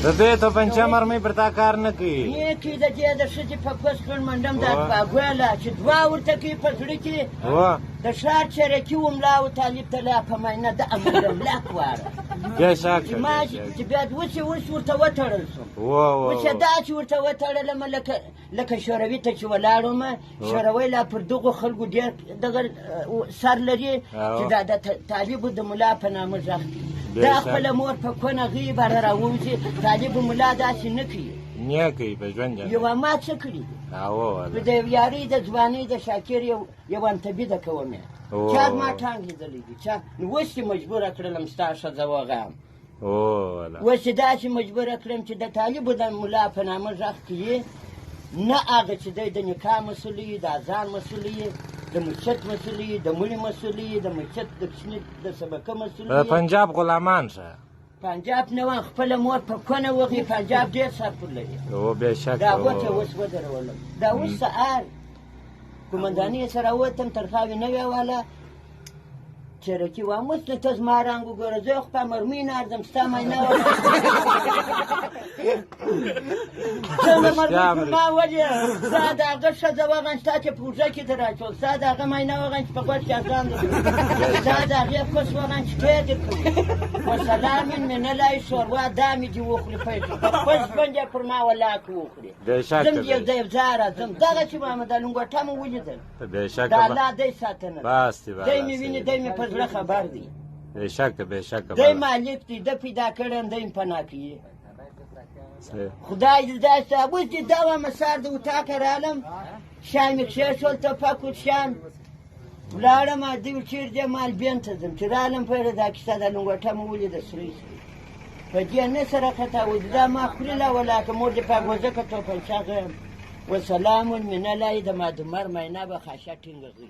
د دې ته پنچه مرمۍ پر تا کار نه کوي نیکي د دې د ښځې په پوس کړ منډم د پاګوله چې دوه ورته کوي په زړه کې د ښار چرکي و ملا و طالب ته لا په ماینه د امر ملاک واره ما چې بیا اوس ورته وتړل شوم اوس یې دا چې ورته وتړلم لکه شوروي ته چې ولاړم شوروي لا پر دغو خلکو ډېر دغه سر لري چې دا د طالبو د ملا په نامه غږ کوي دا خپله مور په کونه غي بهر راووځي طالب ملا داسې نه کوي نه کوي په ژوند یوه ما څه کړي دي د یارۍ د ځوانۍ د شاکر یو انتبیده کوم یې چا زما ټانګ لیدلی دي چا نو اوس یې مجبوره کړلم ستا ښځه وغام اوس یې داسې مجبوره کړم چې د طالبو د ملا په نامه غږ کوي نه هغه چې دی د نکاح مسؤلي د اذان مسؤلي د مسجد مسؤلي د مړي مسؤلي د مسجد د کوچني د سبقه مسؤلي د پنجاب غلامان شه پنجاب نه وم خپله مور په کونه وغي پنجاب ډېر سرپور لري دا غوټه اوس ودرولم دا اوس سهار قومندانۍ سره ووتم ترخاوې نه وې واله چرکي وام اوس نه ته زما رنګ وګوره زه خو په مرمۍ نه ارځم ستا مینه زه د مرمۍ پر ما ولې ستا د هغه ښځه وغن ستا چې په اوږه کې دې راچول ستا د هغه مینه وغن چې په غوږ کې اذان درکړي ستا د هغې کوس وغن چې ټی دې کوي وسلامن من الله شوروا دا مې دې وخوري پیټ په خپل ژوند یې پر ما ولاک وخوري زم دې یو ځای ځای راځم دغه چې محمد لنګوټه مې ولیدل د الله دی ساتنه دی مې ویني دی مې په زړه خبر دی دی مالک دی ده پیدا کړی دی مې پناه کوي خدای دې داسې اوس دې دغه مسار د اطاقه رالم شیان مې کښېښول ټوپک وشیان ولاړم دوی ویل چېرې دی مالبین ته ځم چې رالم پیره دا کیسه د لنګوټه مې ولیده سرې سرې په دې نه سره خطا ودي دا ما خوري لا ولاکه مور دې په ګوزکه توپنچه غیم وسلام من الله د ما د مر مینه به خاشه ټینګه غي